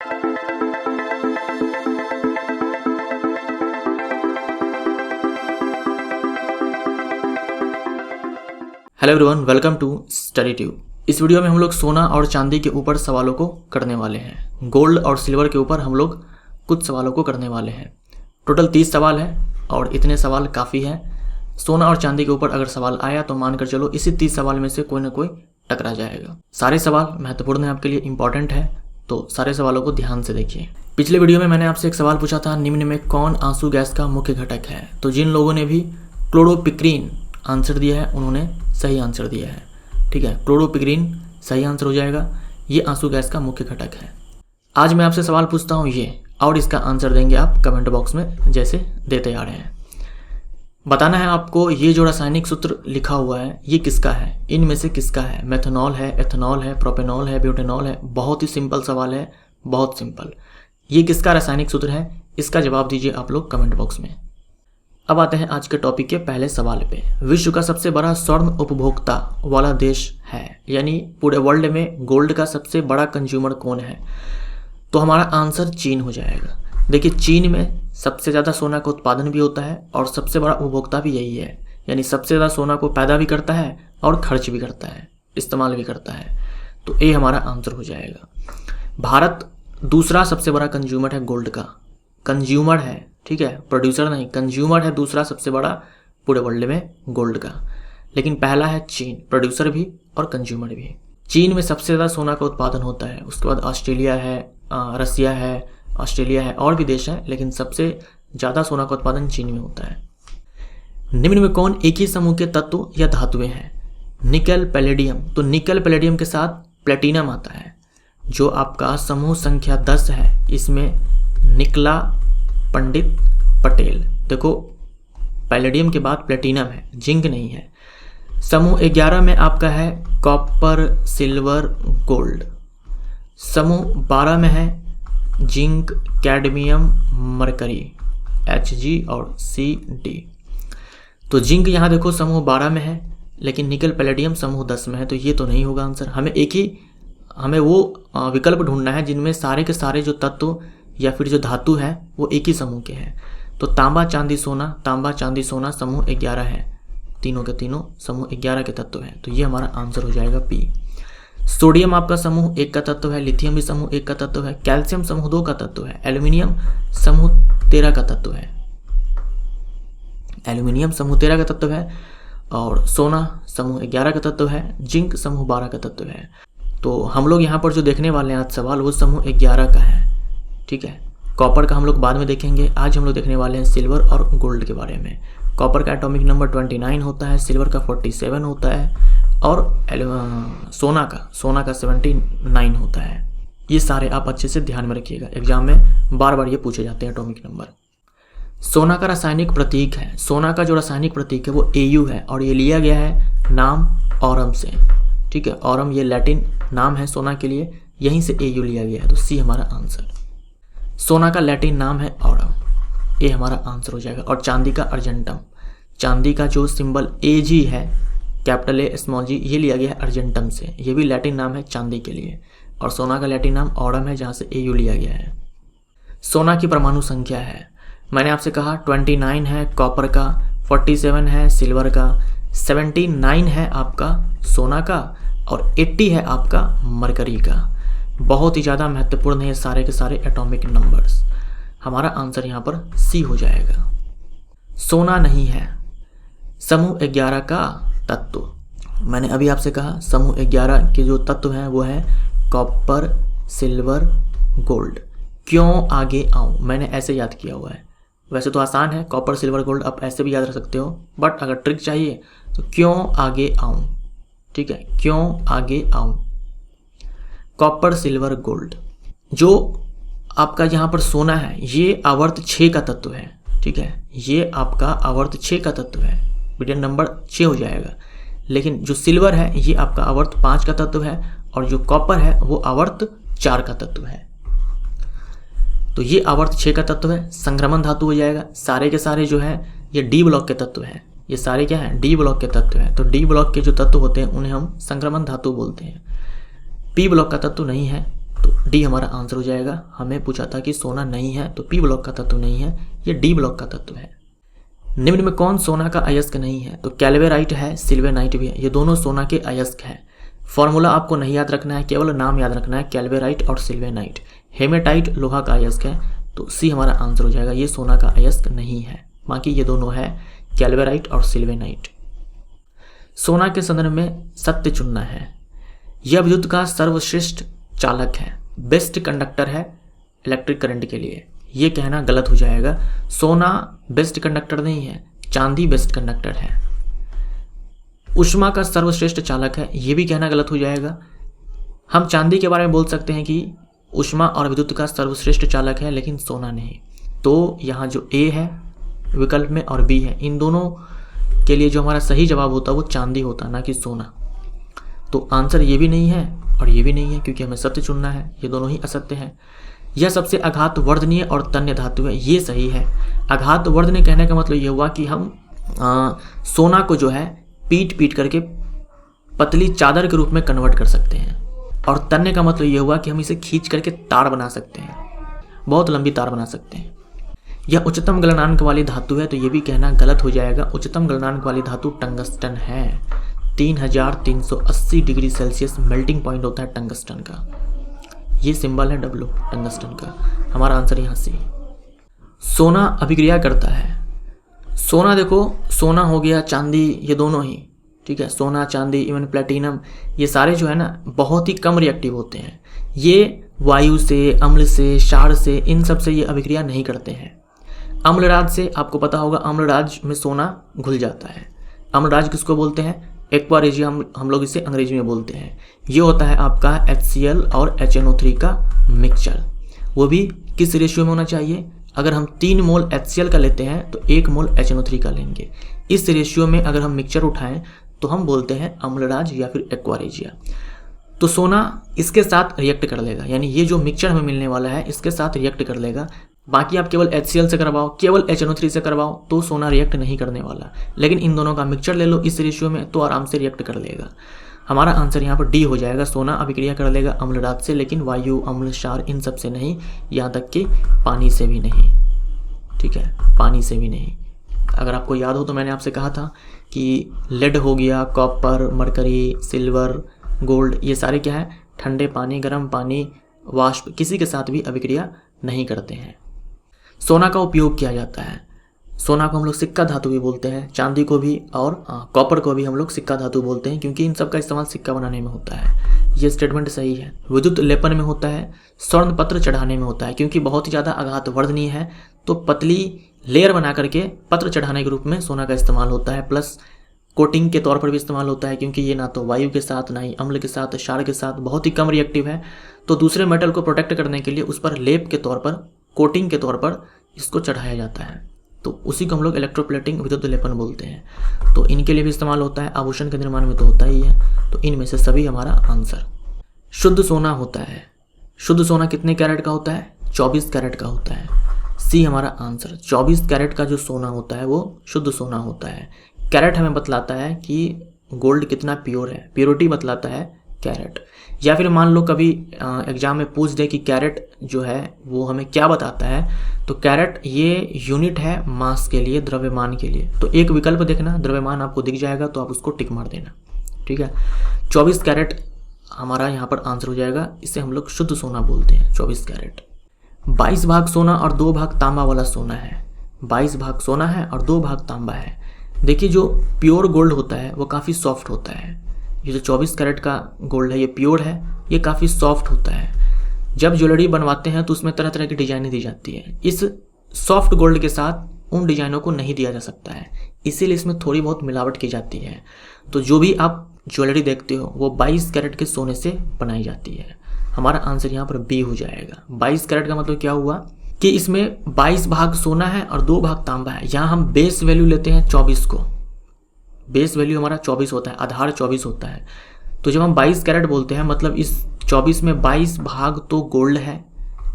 Hello everyone, welcome to study tube. इस video में हम लोग सोना और चांदी के ऊपर सवालों को करने वाले हैं। गोल्ड और सिल्वर के ऊपर हम लोग कुछ सवालों को करने वाले हैं। टोटल 30 सवाल है और इतने सवाल काफ़ी है। सोना और चांदी के ऊपर अगर सवाल आया तो मानकर चलो इसी 30 सवाल में से कोई ना कोई टकरा जाएगा। सारे सवाल महत्वपूर्ण है, आपके लिए इंपॉर्टेंट है, तो सारे सवालों को ध्यान से देखिए। पिछले वीडियो में मैंने आपसे एक सवाल पूछा था, निम्न में कौन आंसू गैस का मुख्य घटक है। तो जिन लोगों ने भी क्लोरोपिक्रीन आंसर दिया है उन्होंने सही आंसर दिया है। ठीक है, क्लोरोपिक्रीन सही आंसर हो जाएगा। ये आंसू गैस का मुख्य घटक है। आज मैं आपसे सवाल पूछता हूँ ये, और इसका आंसर देंगे आप कमेंट बॉक्स में जैसे देते आ रहे हैं। बताना है आपको ये जो रासायनिक सूत्र लिखा हुआ है ये किसका है, इनमें से किसका है। मेथनॉल है, एथनॉल है, प्रोपेनॉल है, ब्यूटेनॉल है। बहुत ही सिंपल सवाल है, बहुत सिंपल। ये किसका रासायनिक सूत्र है, इसका जवाब दीजिए आप लोग कमेंट बॉक्स में। अब आते हैं आज के टॉपिक के पहले सवाल पे। विश्व का सबसे बड़ा स्वर्ण उपभोक्ता वाला देश है, यानी पूरे वर्ल्ड में गोल्ड का सबसे बड़ा कंज्यूमर कौन है। तो हमारा आंसर चीन हो जाएगा। देखिए, चीन में सबसे ज़्यादा सोना का उत्पादन भी होता है और सबसे बड़ा उपभोक्ता भी यही है, यानी सबसे ज़्यादा सोना को पैदा भी करता है और खर्च भी करता है, इस्तेमाल भी करता है। तो ये हमारा आंसर हो जाएगा। भारत दूसरा सबसे बड़ा कंज्यूमर है गोल्ड का, कंज्यूमर है, ठीक है, प्रोड्यूसर नहीं, कंज्यूमर है दूसरा सबसे बड़ा पूरे वर्ल्ड में गोल्ड का। लेकिन पहला है चीन, प्रोड्यूसर भी और कंज्यूमर भी। चीन में सबसे ज़्यादा सोना का उत्पादन होता है, उसके बाद ऑस्ट्रेलिया है, रसिया है, ऑस्ट्रेलिया है, और भी देश हैं, लेकिन सबसे ज़्यादा सोना का उत्पादन चीन में होता है। निम्न में कौन एक ही समूह के तत्व या धातुएं हैं। निकल, पैलेडियम। तो निकल पैलेडियम के साथ प्लेटिनम आता है, जो आपका समूह संख्या 10 है। इसमें निकला, पंडित, पटेल। देखो, पैलेडियम के बाद प्लेटिनम है, जिंक नहीं है। समूह 11 में आपका है कॉपर, सिल्वर, गोल्ड। समूह 12 में है जिंक, कैडमियम, मरकरी, Hg और Cd। तो जिंक यहाँ देखो समूह 12 में है, लेकिन निकल पैलेडियम समूह 10 में है, तो ये तो नहीं होगा आंसर। हमें वो विकल्प ढूंढना है जिनमें सारे के सारे जो तत्व या फिर जो धातु है वो एक ही समूह के हैं। तो तांबा, चांदी, सोना, तांबा, चांदी, सोना समूह 11 है, तीनों के तीनों समूह 11 के तत्व हैं। तो ये हमारा आंसर हो जाएगा पी। सोडियम आपका समूह 1 का तत्व है, लिथियम भी समूह 1 का तत्व है, कैल्शियम समूह 2 का तत्व है, एल्यूमिनियम समूह 13 का तत्व है, एल्यूमिनियम समूह 13 का तत्व है, और सोना समूह 11 का तत्व है, जिंक समूह 12 का तत्व है। तो हम लोग यहाँ पर जो देखने वाले हैं आज सवाल, वो समूह 11 का है। ठीक है, कॉपर का हम लोग बाद में देखेंगे। आज हम लोग देखने वाले हैं सिल्वर और गोल्ड के बारे में। कॉपर का एटॉमिक नंबर 29 होता है, सिल्वर का 47 होता है, और सोना का 79 होता है। ये सारे आप अच्छे से ध्यान में रखिएगा, एग्जाम में बार बार ये पूछे जाते हैं एटॉमिक नंबर। सोना का रासायनिक प्रतीक है, सोना का जो रासायनिक प्रतीक है वो Au है, और ये लिया गया है नाम ऑरम से। ठीक है, ऑरम ये लैटिन नाम है सोना के लिए, यहीं से Au लिया गया है, तो सी हमारा आंसर। सोना का लैटिन नाम है ऑरम, ये हमारा आंसर हो जाएगा। और चांदी का अर्जेंटम, चांदी का जो सिंबल Ag है, कैपिटल A स्मॉल g, ये लिया गया है अर्जेंटम से, ये भी लैटिन नाम है चांदी के लिए। और सोना का लैटिन नाम ऑरम है, जहाँ से Au लिया गया है। सोना की परमाणु संख्या है, मैंने आपसे कहा 29 है कॉपर का, 47 है सिल्वर का, 79 है आपका सोना का, और 80 है आपका मरकरी का। बहुत ही ज़्यादा महत्वपूर्ण है सारे के सारे एटॉमिक नंबर्स। हमारा आंसर यहाँ पर सी हो जाएगा। सोना नहीं है समूह 11 का तत्व। मैंने अभी आपसे कहा समूह 11 के जो तत्व हैं वो है कॉपर, सिल्वर, गोल्ड। क्यों आगे आऊँ, मैंने ऐसे याद किया हुआ है। वैसे तो आसान है, कॉपर, सिल्वर, गोल्ड आप ऐसे भी याद रख सकते हो, बट अगर ट्रिक चाहिए तो क्यों आगे आऊँ। ठीक है, क्यों आगे आऊँ, कॉपर, सिल्वर, गोल्ड। जो आपका यहाँ पर सोना है ये आवर्त 6 का तत्व है। ठीक है, ये आपका आवर्त 6 का तत्व है, बिलियन नंबर 6 हो जाएगा। लेकिन जो सिल्वर है ये आपका आवर्त 5 का तत्व है, और जो कॉपर है वो आवर्त 4 का तत्व है। तो ये आवर्त 6 का तत्व है, संक्रमण धातु हो जाएगा। सारे के सारे जो है ये डी ब्लॉक के तत्व है, ये सारे क्या हैं, डी ब्लॉक के तत्व हैं। तो डी ब्लॉक के जो तत्व होते हैं उन्हें हम संक्रमण धातु बोलते हैं। पी ब्लॉक का तत्व नहीं है, तो डी हमारा आंसर हो जाएगा। हमें पूछा था कि सोना नहीं है, तो पी ब्लॉक का तत्व नहीं है, ये डी ब्लॉक का तत्व है। निम्न में कौन सोना का अयस्क नहीं है? तो कैल्वेराइट है, सिल्वेनाइट भी है, ये दोनों सोना के अयस्क हैं। फॉर्मूला आपको नहीं याद रखना है, केवल नाम याद रखना है, कैल्वेराइट और सिल्वेनाइट। हेमेटाइट लोहा का अयस्क है, तो सी हमारा आंसर हो जाएगा, ये सोना का अयस्क नहीं है। बाकी ये दोनों है, कैल्वेराइट और सिल्वेनाइट। सोना के संदर्भ में सत्य चुनना है। यह विद्युत का सर्वश्रेष्ठ चालक है, बेस्ट कंडक्टर है इलेक्ट्रिक करंट के लिए। ये कहना गलत हो जाएगा। सोना बेस्ट कंडक्टर नहीं है, चांदी बेस्ट कंडक्टर है। ऊष्मा का सर्वश्रेष्ठ चालक है, ये भी कहना गलत हो जाएगा। हम चांदी के बारे में बोल सकते हैं कि ऊष्मा और विद्युत का सर्वश्रेष्ठ चालक है, लेकिन सोना नहीं। तो यहाँ जो ए है विकल्प में और बी है, इन दोनों के लिए जो हमारा सही जवाब होता वो चांदी होता, ना कि सोना। तो आंसर ये भी नहीं है और ये भी नहीं है, क्योंकि हमें सत्य चुनना है। ये दोनों ही असत्य है। यह सबसे आघात वर्धनीय और तन्य धातु है, ये सही है। आघात वर्धनीय कहने का मतलब ये हुआ कि हम सोना को जो है पीट करके पतली चादर के रूप में कन्वर्ट कर सकते हैं। और तन्य का मतलब ये हुआ कि हम इसे खींच करके तार बना सकते हैं, बहुत लंबी तार बना सकते हैं। यह उच्चतम गलनांक वाली धातु है, तो ये भी कहना गलत हो जाएगा। उच्चतम गलनांक वाली धातु टंगस्टन है। 3380 डिग्री सेल्सियस मेल्टिंग पॉइंट होता है टंगस्टन का। ये सिंबल है डब्ल्यू टंगस्टन का। हमारा आंसर यहाँ से। सोना अभिक्रिया करता है। सोना देखो, सोना हो गया, चांदी, ये दोनों ही ठीक है। सोना, चांदी, इवन प्लेटिनम, ये सारे जो है ना बहुत ही कम रिएक्टिव होते हैं। ये वायु से, अम्ल से, क्षार से, इन सब से ये अभिक्रिया नहीं करते हैं। अम्लराज से आपको पता होगा, अम्लराज में सोना घुल जाता है। अम्लराज किसको बोलते हैं? एक्वा रेजियम, हम लोग इसे अंग्रेजी में बोलते हैं। ये होता है आपका HCl और HNO3 का मिक्सचर। वो भी किस रेशियो में होना चाहिए? अगर हम 3 मोल HCl का लेते हैं तो 1 मोल HNO3 का लेंगे। इस रेशियो में अगर हम मिक्सचर उठाएं तो हम बोलते हैं अम्लराज या फिर एक्वा रेजिया। तो सोना इसके साथ रिएक्ट कर लेगा, यानी ये जो मिक्सचर हमें मिलने वाला है इसके साथ रिएक्ट कर लेगा। बाकी आप केवल HCl से करवाओ, केवल HNO3 से करवाओ तो सोना रिएक्ट नहीं करने वाला। लेकिन इन दोनों का मिक्सचर ले लो इस रेशियो में तो आराम से रिएक्ट कर लेगा। हमारा आंसर यहाँ पर डी हो जाएगा। सोना अभिक्रिया कर लेगा अम्लराज से, लेकिन वायु, अम्ल, क्षार इन सब से नहीं, यहाँ तक कि पानी से भी नहीं। ठीक है, पानी से भी नहीं। अगर आपको याद हो तो मैंने आपसे कहा था कि लेड हो गया, कॉपर, मरकरी, सिल्वर, गोल्ड, ये सारे क्या है? ठंडे पानी, गर्म पानी, वाष्प, किसी के साथ भी अभिक्रिया नहीं करते हैं। सोना का उपयोग किया जाता है। सोना को हम लोग सिक्का धातु भी बोलते हैं, चांदी को भी और कॉपर को भी हम लोग सिक्का धातु बोलते हैं, क्योंकि इन सब का इस्तेमाल सिक्का बनाने में होता है। ये स्टेटमेंट सही है। विद्युत लेपन में होता है, स्वर्ण पत्र चढ़ाने में होता है, क्योंकि बहुत ही ज़्यादा आघात वर्धनीय है तो पतली लेयर बना करके पत्र चढ़ाने के रूप में सोना का इस्तेमाल होता है। प्लस कोटिंग के तौर पर भी इस्तेमाल होता है, क्योंकि ये ना तो वायु के साथ, ना ही अम्ल के साथ, क्षार के साथ बहुत ही कम रिएक्टिव है। तो दूसरे मेटल को प्रोटेक्ट करने के लिए उस पर लेप के तौर पर, कोटिंग के तौर पर इसको चढ़ाया जाता है। तो उसी को हम लोग इलेक्ट्रोप्लेटिंग, विद्युत लेपन बोलते हैं। तो इनके लिए भी इस्तेमाल होता है। आभूषण के निर्माण में तो होता ही है। तो इनमें से सभी हमारा आंसर। शुद्ध सोना होता है। शुद्ध सोना कितने कैरेट का होता है? 24 कैरेट का होता है। सी हमारा आंसर। 24 कैरेट का जो सोना होता है वो शुद्ध सोना होता है। कैरेट हमें बतलाता है कि गोल्ड कितना प्योर है, प्योरिटी बतलाता है कैरेट। या फिर मान लो कभी एग्जाम में पूछ दे कि कैरेट जो है वो हमें क्या बताता है, तो कैरेट ये यूनिट है मास के लिए, द्रव्यमान के लिए। तो एक विकल्प देखना, द्रव्यमान आपको दिख जाएगा तो आप उसको टिक मार देना। ठीक है, 24 कैरेट हमारा यहाँ पर आंसर हो जाएगा। इसे हम लोग शुद्ध सोना बोलते हैं, 24 कैरेट। 22 भाग सोना और 2 भाग तांबा वाला सोना है। 22 भाग सोना है और 2 भाग तांबा है। देखिए, जो प्योर गोल्ड होता है वो काफ़ी सॉफ्ट होता है। ये जो 24 कैरेट का गोल्ड है ये प्योर है, ये काफ़ी सॉफ्ट होता है। जब ज्वेलरी बनवाते हैं तो उसमें तरह तरह की डिजाइनें दी जाती है। इस सॉफ्ट गोल्ड के साथ उन डिजाइनों को नहीं दिया जा सकता है, इसीलिए इसमें थोड़ी बहुत मिलावट की जाती है। तो जो भी आप ज्वेलरी देखते हो वो 22 कैरेट के सोने से बनाई जाती है। हमारा आंसर यहाँ पर बी हो जाएगा। 22 कैरेट का मतलब क्या हुआ कि इसमें 22 भाग सोना है और 2 भाग तांबा है। यहाँ हम बेस वैल्यू लेते हैं 24 को। बेस वैल्यू हमारा 24 होता है, आधार 24 होता है। तो जब हम 22 कैरेट बोलते हैं मतलब इस 24 में 22 भाग तो गोल्ड है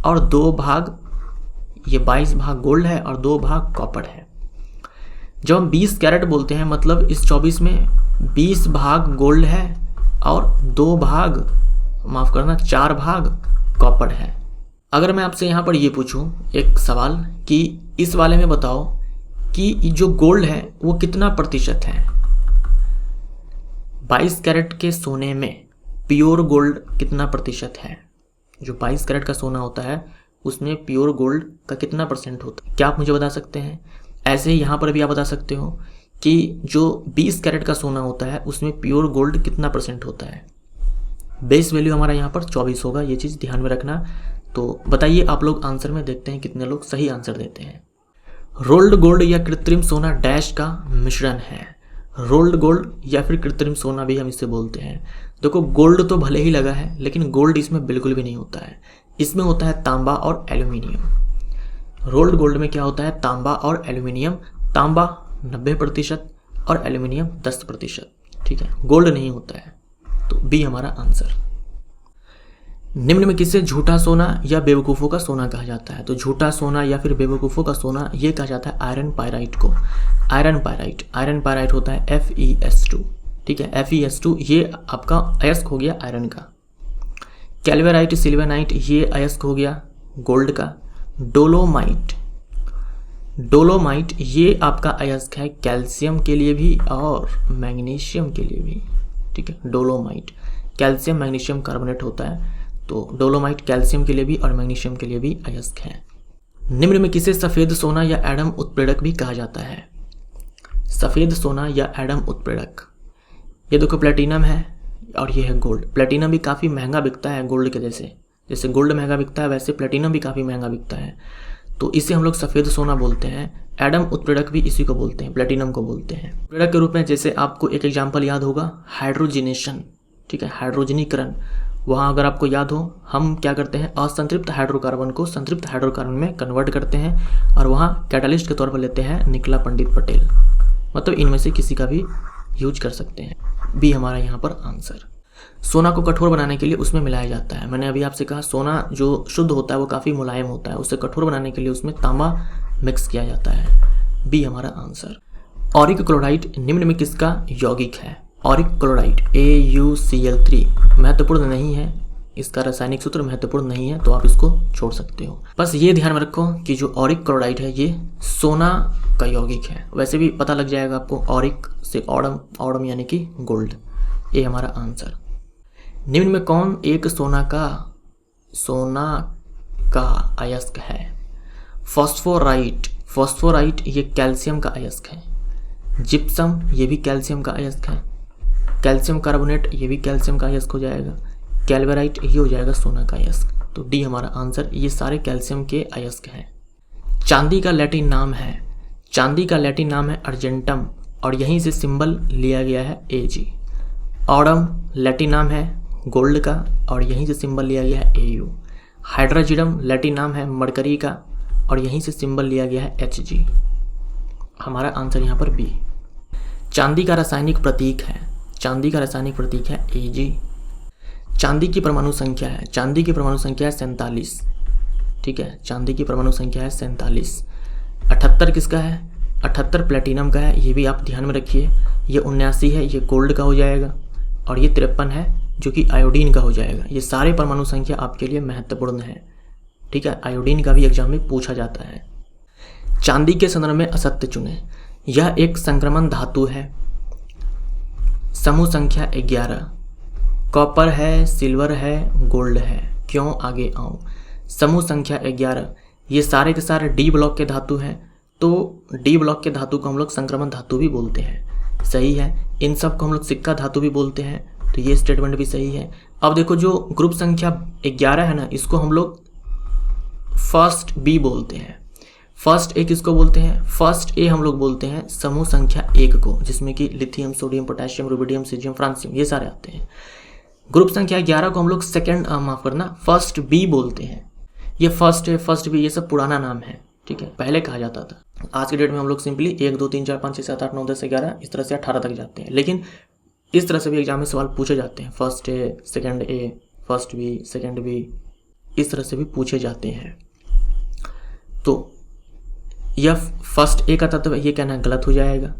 और 2 भाग, ये 22 भाग गोल्ड है और 2 भाग कॉपर है। जब हम 20 कैरेट बोलते हैं मतलब इस 24 में 20 भाग गोल्ड है और 2 भाग, माफ करना, 4 भाग कॉपर है। अगर मैं आपसे यहाँ पर ये पूछूं एक सवाल कि इस वाले में बताओ कि जो गोल्ड है वो कितना प्रतिशत है। 22 कैरेट के सोने में प्योर गोल्ड कितना प्रतिशत है। जो 22 कैरेट का सोना होता है उसमें प्योर गोल्ड का कितना परसेंट होता है, क्या आप मुझे बता सकते हैं। ऐसे ही यहाँ पर भी आप बता सकते हो कि जो 20 कैरेट का सोना होता है उसमें प्योर गोल्ड कितना परसेंट होता है। बेस वैल्यू हमारा यहाँ पर 24 होगा, ये चीज़ ध्यान में रखना। तो बताइए आप लोग आंसर में, देखते हैं कितने लोग सही आंसर देते हैं। रोल्ड गोल्ड या कृत्रिम सोना डैश का मिश्रण है। रोल्ड गोल्ड या फिर कृत्रिम सोना भी हम इसे बोलते हैं। देखो गोल्ड तो भले ही लगा है लेकिन गोल्ड इसमें बिल्कुल भी नहीं होता है, इसमें होता है तांबा और एल्यूमिनियम। रोल्ड गोल्ड में क्या होता है, तांबा और एल्यूमिनियम। तांबा 90% और एल्यूमिनियम 10%, ठीक है, गोल्ड नहीं होता है। तो बी हमारा आंसर। निम्न में किसे झूठा सोना या बेवकूफ़ों का सोना कहा जाता है। तो झूठा सोना या फिर बेवकूफ़ों का सोना ये कहा जाता है आयरन पायराइट को। आयरन पायराइट होता है FeS2, ठीक है, FeS2 ये आपका अयस्क हो गया आयरन का। कैल्वेराइट सिल्वेनाइट ये अयस्क हो गया गोल्ड का। डोलोमाइट ये आपका अयस्क है कैल्शियम के लिए भी और मैग्नीशियम के लिए भी, ठीक है। डोलोमाइट कैल्शियम मैग्नीशियम कार्बोनेट होता है, तो डोलोमाइट कैल्शियम के लिए भी और मैग्नीशियम के लिए भी अयस्क है। निम्न में किसे सफ़ेद सोना या एडम उत्प्रेरक भी कहा जाता है। सफ़ेद सोना या एडम उत्प्रेरक, ये देखो प्लेटिनम है और ये है गोल्ड। प्लेटिनम भी काफ़ी महंगा बिकता है गोल्ड के जैसे गोल्ड महंगा बिकता है वैसे प्लेटिनम भी काफ़ी महंगा बिकता है, तो इसे हम लोग सफ़ेद सोना बोलते हैं। एडम उत्प्रेरक भी इसी को बोलते हैं, प्लेटिनम को बोलते हैं। उत्प्रेरक के रूप में जैसे आपको एक एग्जाम्पल याद होगा हाइड्रोजिनेशन, ठीक है, हाइड्रोजनीकरण। वहाँ अगर आपको याद हो हम क्या करते हैं, असंतृप्त हाइड्रोकार्बन को संतृप्त हाइड्रोकार्बन में कन्वर्ट करते हैं और वहाँ कैटालिस्ट के तौर पर लेते हैं निकोला पंडित पटेल। मतलब इनमें से किसी का भी यूज कर सकते हैं। बी हमारा यहाँ पर आंसर। सोना को कठोर बनाने के लिए उसमें मिलाया जाता है। मैंने अभी आपसे कहा सोना जो शुद्ध होता है वो काफ़ी मुलायम होता है, उसे कठोर बनाने के लिए उसमें तांबा मिक्स किया जाता है। बी हमारा आंसर। ऑरिक क्लोराइड निम्न में किसका यौगिक है। ऑरिक क्लोराइड AuCl3 महत्वपूर्ण नहीं है, इसका रासायनिक सूत्र महत्वपूर्ण नहीं है, तो आप इसको छोड़ सकते हो। बस ये ध्यान में रखो कि जो ऑरिक क्लोराइड है ये सोना का यौगिक है। वैसे भी पता लग जाएगा आपको, ऑरिक से ऑडम यानी कि गोल्ड। ये हमारा आंसर। निम्न में कौन एक सोना का अयस्क है। फॉस्फोराइट ये कैल्शियम का अयस्क है। जिप्सम ये भी कैल्शियम का अयस्क है। कैल्शियम कार्बोनेट ये भी कैल्शियम का अयस्क हो जाएगा। कैल्वेराइट ये हो जाएगा सोना का अयस्क। तो डी हमारा आंसर। ये सारे कैल्शियम के अयस्क हैं। चांदी का लैटिन नाम है अर्जेंटम और यहीं से सिंबल लिया गया है Ag। ऑडम लैटिन नाम है गोल्ड का और यहीं से सिंबल लिया गया है Au। हाइड्रोजिडम लैटिन नाम है मरकरी का और यहीं से सिंबल लिया गया है Hg। हमारा आंसर यहाँ पर बी। चांदी का रासायनिक प्रतीक है Ag। चांदी की परमाणु संख्या है 47, ठीक है, चांदी की परमाणु संख्या है 47। 78 किसका है, 78 प्लेटिनम का है, ये भी आप ध्यान में रखिए। ये 79 है, ये गोल्ड का हो जाएगा और ये 53 है जो कि आयोडीन का हो जाएगा। ये सारे परमाणु संख्या आपके लिए महत्वपूर्ण है, ठीक है, आयोडीन का भी एग्जाम में पूछा जाता है। चांदी के संदर्भ में असत्य चुने। यह एक संक्रमण धातु है। समूह संख्या 11। कॉपर है, सिल्वर है, गोल्ड है। क्यों, आगे आऊँ। समूह संख्या 11, ये सारे के सारे डी ब्लॉक के धातु हैं, तो डी ब्लॉक के धातु को हम लोग संक्रमण धातु भी बोलते हैं, सही है। इन सब को हम लोग सिक्का धातु भी बोलते हैं, तो ये स्टेटमेंट भी सही है। अब देखो जो ग्रुप संख्या 11 है ना, इसको हम लोग फर्स्ट बी बोलते हैं। फर्स्ट ए किसको बोलते हैं, फर्स्ट ए हम लोग बोलते हैं समूह संख्या 1 को, जिसमें कि lithium, sodium, potassium, rubidium, caesium, francium ये सारे आते हैं। ग्रुप संख्या 11 को हम लोग फर्स्ट बी बोलते हैं। ये फर्स्ट ए, फर्स्ट बी ये सब पुराना नाम है, ठीक है, पहले कहा जाता था। आज के डेट में हम लोग सिंपली 1 2 3 4 5 6 7 8 9 10 11 इस तरह से 18 तक जाते हैं, लेकिन इस तरह से भी एग्जाम में सवाल पूछे जाते हैं। First A, second A, first B, second B, इस तरह से भी पूछे जाते हैं। तो यह फर्स्ट ए का तत्व है, ये कहना गलत हो जाएगा।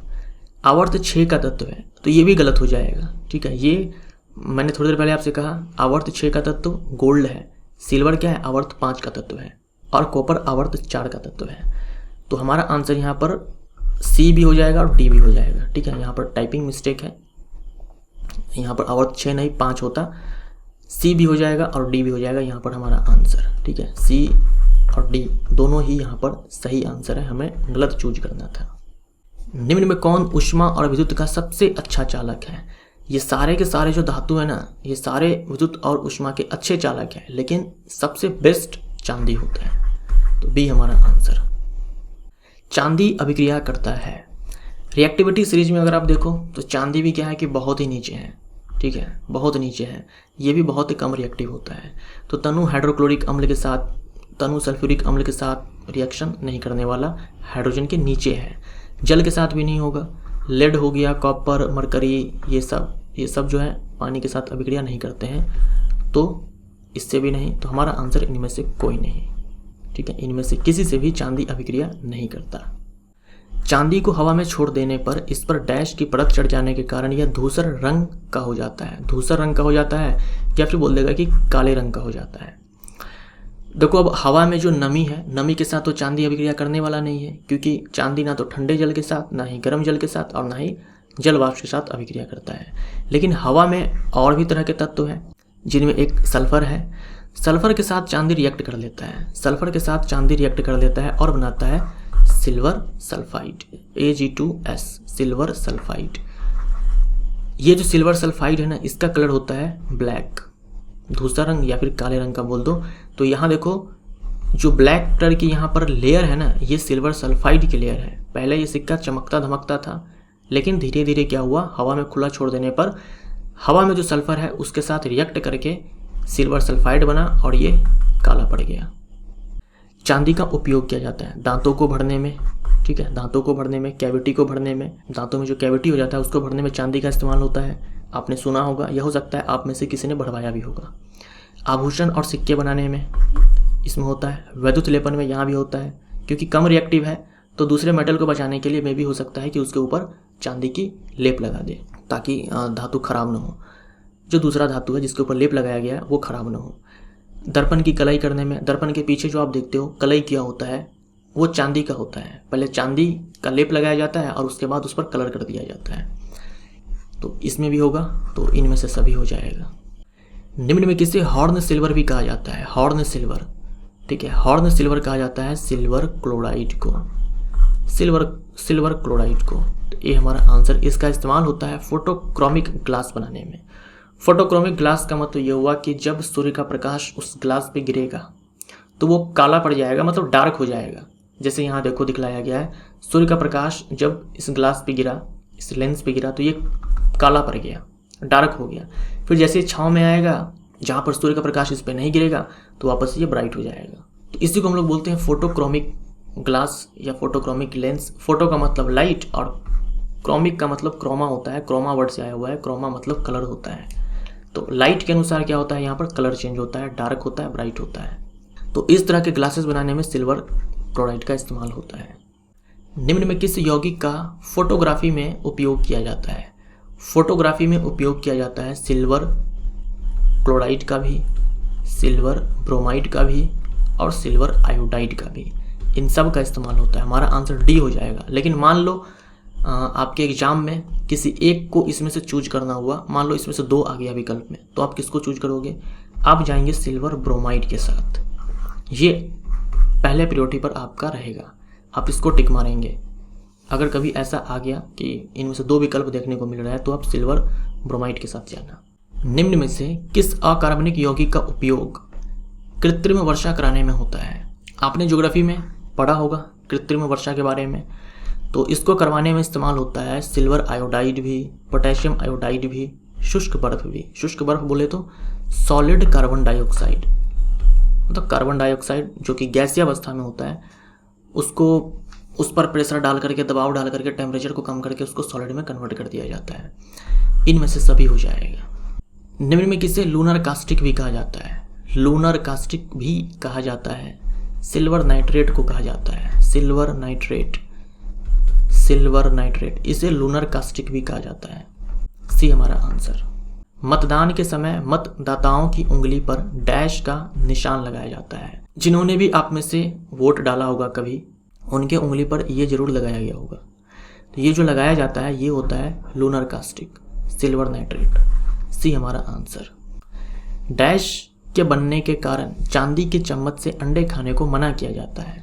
आवर्त 6 का तत्व है, तो ये भी गलत हो जाएगा, ठीक है। ये मैंने थोड़ी देर पहले आपसे कहा आवर्त 6 का तत्व गोल्ड है, सिल्वर क्या है, आवर्त 5 का तत्व है, और कॉपर आवर्त 4 का तत्व है। तो हमारा आंसर यहाँ पर सी भी हो जाएगा और डी भी हो जाएगा। ठीक है, यहाँ पर टाइपिंग मिस्टेक है, यहाँ पर आवर्त 6 नहीं 5 होता, सी भी हो जाएगा और डी भी हो जाएगा यहाँ पर हमारा आंसर। ठीक है, सी और डी दोनों ही यहाँ पर सही आंसर है, हमें गलत चूज करना था। निम्न में कौन ऊष्मा और विद्युत का सबसे अच्छा चालक है? ये सारे के सारे जो धातु है ना, ये सारे विद्युत और ऊष्मा के अच्छे चालक हैं, लेकिन सबसे बेस्ट चांदी होता है। तो बी हमारा आंसर। चांदी अभिक्रिया करता है। रिएक्टिविटी सीरीज में अगर आप देखो तो चांदी भी क्या है कि बहुत ही नीचे है। ठीक है, बहुत नीचे है, ये भी बहुत ही कम रिएक्टिव होता है। तो तनु हाइड्रोक्लोरिक अम्ल के साथ, तनु सल्फ्यूरिक अम्ल के साथ रिएक्शन नहीं करने वाला, हाइड्रोजन के नीचे है। जल के साथ भी नहीं होगा। लेड हो गया, कॉपर, मरकरी, ये सब जो है पानी के साथ अभिक्रिया नहीं करते हैं, तो इससे भी नहीं। तो हमारा आंसर इनमें से कोई नहीं। ठीक है, इनमें से किसी से भी चांदी अभिक्रिया नहीं करता। चांदी को हवा में छोड़ देने पर इस पर डैश की परत चढ़ जाने के कारण यह धूसर रंग का हो जाता है। धूसर रंग का हो जाता है या फिर बोल देगा कि काले रंग का हो जाता है। देखो, अब हवा में जो नमी है, नमी के साथ तो चांदी अभिक्रिया करने वाला नहीं है, क्योंकि चांदी ना तो ठंडे जल के साथ, ना ही गर्म जल के साथ, और ना ही जल वाष्प के साथ अभिक्रिया करता है। लेकिन हवा में और भी तरह के तत्व हैं, जिनमें एक सल्फर है। सल्फर के साथ चांदी रिएक्ट कर लेता है, सल्फर के साथ चांदी रिएक्ट कर लेता है और बनाता है silver sulphide, Ag2S, silver sulphide. ये जो सिल्वर सल्फाइड है ना, इसका कलर होता है ब्लैक, धूसर रंग या फिर काले रंग का बोल दो। तो यहाँ देखो, जो ब्लैक कलर की यहाँ पर लेयर है ना, ये सिल्वर सल्फाइड की लेयर है। पहले ये सिक्का चमकता धमकता था, लेकिन धीरे धीरे क्या हुआ, हवा में खुला छोड़ देने पर हवा में जो सल्फर है उसके साथ रिएक्ट करके सिल्वर सल्फाइड बना और ये काला पड़ गया। चांदी का उपयोग किया जाता है दांतों को भरने में। ठीक है, दांतों को भरने में, कैविटी को भरने में, दांतों में जो कैविटी हो जाता है उसको भरने में चांदी का इस्तेमाल होता है। आपने सुना होगा, यह हो सकता है आप में से किसी ने भरवाया भी होगा। आभूषण और सिक्के बनाने में इसमें होता है। वैद्युत लेपन में यहाँ भी होता है, क्योंकि कम रिएक्टिव है तो दूसरे मेटल को बचाने के लिए में भी हो सकता है कि उसके ऊपर चांदी की लेप लगा दे, ताकि धातु खराब ना हो। जो दूसरा धातु है जिसके ऊपर लेप लगाया गया है वो खराब ना हो। दर्पण की कलई करने में, दर्पण के पीछे जो आप देखते हो कलई किया होता है, वो चांदी का होता है। पहले चांदी का लेप लगाया जाता है और उसके बाद उस पर कलर कर दिया जाता है। तो इसमें भी होगा, तो इनमें से सभी हो जाएगा। निम्न में किसे हॉर्न सिल्वर भी कहा जाता है? Horn silver. ठीक है, हॉर्न सिल्वर कहा जाता है सिल्वर क्लोराइड को, सिल्वर क्लोराइड को। तो ये हमारा आंसर। इसका इस्तेमाल होता है फोटोक्रोमिक ग्लास बनाने में। फोटोक्रोमिक ग्लास का मतलब ये हुआ कि जब सूर्य का प्रकाश उस ग्लास पे गिरेगा तो वो काला पड़ जाएगा, मतलब डार्क हो जाएगा। जैसे यहाँ देखो दिखलाया गया है, सूर्य का प्रकाश जब इस ग्लास पे गिरा, इस लेंस पे गिरा, तो ये काला पड़ गया, डार्क हो गया। फिर जैसे छाँव में आएगा, जहाँ पर सूर्य का प्रकाश इस पर नहीं गिरेगा, तो वापस ये ब्राइट हो जाएगा। तो इसी को हम लोग बोलते हैं फोटोक्रोमिक ग्लास या फोटोक्रोमिक लेंस। फोटो का मतलब लाइट और क्रोमिक का मतलब क्रोमा होता है, क्रोमा वर्ड से आया हुआ है। क्रोमा मतलब कलर होता है। तो लाइट के अनुसार क्या होता है, यहाँ पर कलर चेंज होता है, डार्क होता है, ब्राइट होता है। तो इस तरह के ग्लासेस बनाने में सिल्वर क्लोराइड का इस्तेमाल होता है। निम्न में किस यौगिक का फोटोग्राफी में उपयोग किया जाता है? फोटोग्राफी में उपयोग किया जाता है सिल्वर क्लोराइड का भी, सिल्वर ब्रोमाइड का भी और सिल्वर आयोडाइड का भी। इन सब का इस्तेमाल होता है। हमारा आंसर डी हो जाएगा। लेकिन मान लो आपके एग्जाम में किसी एक को इसमें से चूज करना हुआ, मान लो इसमें से 2 आ गया विकल्प में, तो आप किसको चूज करोगे? आप जाएंगे सिल्वर ब्रोमाइड के साथ। ये पहले प्रायोरिटी पर आपका रहेगा, आप इसको टिक मारेंगे। अगर कभी ऐसा आ गया कि इनमें से 2 विकल्प देखने को मिल रहा है, तो आप सिल्वर ब्रोमाइड के साथ जाना। निम्न में से किस अकार्बनिक यौगिक का उपयोग कृत्रिम वर्षा कराने में होता है? आपने ज्योग्राफी में पढ़ा होगा कृत्रिम वर्षा के बारे में। तो इसको करवाने में इस्तेमाल होता है सिल्वर आयोडाइड भी, पोटेशियम आयोडाइड भी, शुष्क बर्फ भी। शुष्क बर्फ बोले तो सॉलिड कार्बन डाइऑक्साइड, मतलब कार्बन डाइऑक्साइड जो कि गैसीय अवस्था में होता है, उसको उस पर प्रेशर डाल करके, दबाव डाल करके, टेम्परेचर को कम करके उसको सॉलिड में कन्वर्ट कर दिया जाता है। इनमें से सभी हो जाएगा। निम्न में किसे लूनर कास्टिक भी कहा जाता है? लूनर कास्टिक भी कहा जाता है, सिल्वर नाइट्रेट को कहा जाता है, सिल्वर नाइट्रेट, इसे लूनर कास्टिक भी कहा जाता है। सी हमारा आंसर। मतदान के समय मतदाताओं की उंगली पर डैश का निशान लगाया जाता है। जिन्होंने भी आप में से वोट डाला होगा कभी, उनके उंगली पर ये जरूर लगाया गया होगा। तो ये जो लगाया जाता है ये होता है लूनर कास्टिक, सिल्वर नाइट्रेट। सी हमारा आंसर। डैश के बनने के कारण चांदी के चम्मच से अंडे खाने को मना किया जाता है।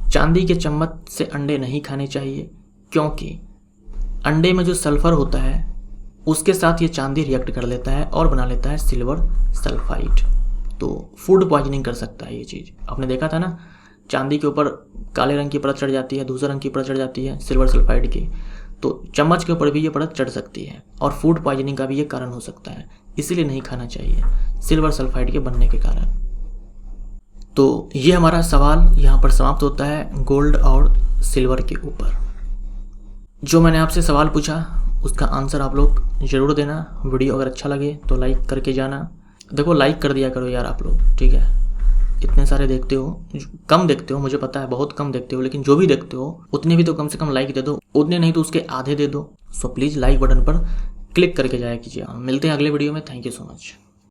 चांदी के चम्मच से अंडे नहीं खाने चाहिए क्योंकि अंडे में जो सल्फर होता है उसके साथ ये चांदी रिएक्ट कर लेता है और बना लेता है सिल्वर सल्फाइड। तो फूड पॉइजनिंग कर सकता है ये चीज़। आपने देखा था ना, चांदी के ऊपर काले रंग की परत चढ़ जाती है, धूसर रंग की परत चढ़ जाती है सिल्वर सल्फाइड की, तो चम्मच के ऊपर भी ये परत चढ़ सकती है और फूड पॉइजनिंग का भी ये कारण हो सकता है। इसीलिए नहीं खाना चाहिए सिल्वर सल्फाइड के बनने के कारण। तो ये हमारा सवाल यहाँ पर समाप्त होता है गोल्ड और सिल्वर के ऊपर। जो मैंने आपसे सवाल पूछा उसका आंसर आप लोग ज़रूर देना। वीडियो अगर अच्छा लगे तो लाइक करके जाना। देखो लाइक कर दिया करो यार आप लोग, ठीक है। इतने सारे देखते हो, कम देखते हो मुझे पता है, बहुत कम देखते हो, लेकिन जो भी देखते हो उतने भी तो कम से कम लाइक दे दो। उतने नहीं तो उसके आधे दे दो। सो प्लीज़ लाइक बटन पर क्लिक करके जाया कीजिए। मिलते हैं अगले वीडियो में। Thank you so much.